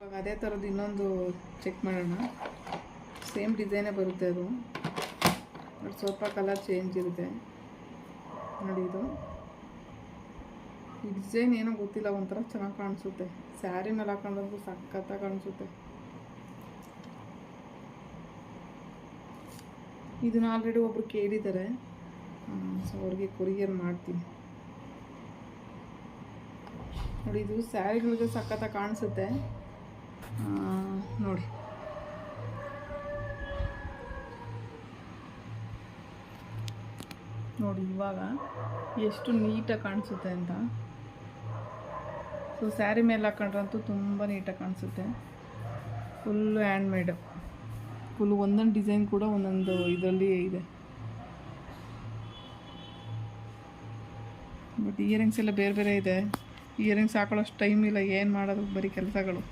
ಇವಾಗ ಅದೇ ಥರದ್ದು ಇನ್ನೊಂದು ಚೆಕ್ ಮಾಡೋಣ. ಸೇಮ್ ಡಿಸೈನೇ ಬರುತ್ತೆ ಅದು, ಬಟ್ ಸ್ವಲ್ಪ ಕಲರ್ ಚೇಂಜ್ ಇರುತ್ತೆ ನೋಡಿ. ಇದು ಈ ಡಿಸೈನ್ ಏನೋ ಗೊತ್ತಿಲ್ಲ, ಒಂಥರ ಚೆನ್ನಾಗಿ ಕಾಣಿಸುತ್ತೆ. ಸ್ಯಾರಿ ಮೇಲೆ ಹಾಕೊಂಡ್ರು ಸಖತ್ತಾಗಿ ಕಾಣಿಸುತ್ತೆ. ಇದನ್ನ ಆಲ್ರೆಡಿ ಒಬ್ರು ಕೇಳಿದ್ದಾರೆ, ಸೊ ಅವ್ರಿಗೆ ಕೊರಿಯರ್ ಮಾಡ್ತೀನಿ ನೋಡಿ. ಇದು ಸ್ಯಾರಿಗಳಿಗೆ ಸಖತ್ತಾಗಿ ಕಾಣಿಸುತ್ತೆ ನೋಡಿ. ನೋಡಿ ಇವಾಗ ಎಷ್ಟು ನೀಟಾಗಿ ಕಾಣಿಸುತ್ತೆ ಅಂತ. ಸೊ ಸ್ಯಾರಿ ಮೇಲೆ ಹಾಕೊಂಡ್ರಂತೂ ತುಂಬ ನೀಟಾಗಿ ಕಾಣಿಸುತ್ತೆ. ಫುಲ್ಲು ಹ್ಯಾಂಡ್ಮೇಡು, ಫುಲ್ಲು ಒಂದೊಂದು ಡಿಸೈನ್ ಕೂಡ ಒಂದೊಂದು ಇದರಲ್ಲಿ ಇದೆ. ಬಟ್ ಇಯರಿಂಗ್ಸ್ ಎಲ್ಲ ಬೇರೆ ಬೇರೆ ಇದೆ. ಇಯರಿಂಗ್ಸ್ ಹಾಕೊಳ್ಳೋಷ್ಟು ಟೈಮ್ ಇಲ್ಲ, ಏನು ಮಾಡೋದು, ಬರೀ ಕೆಲಸಗಳು.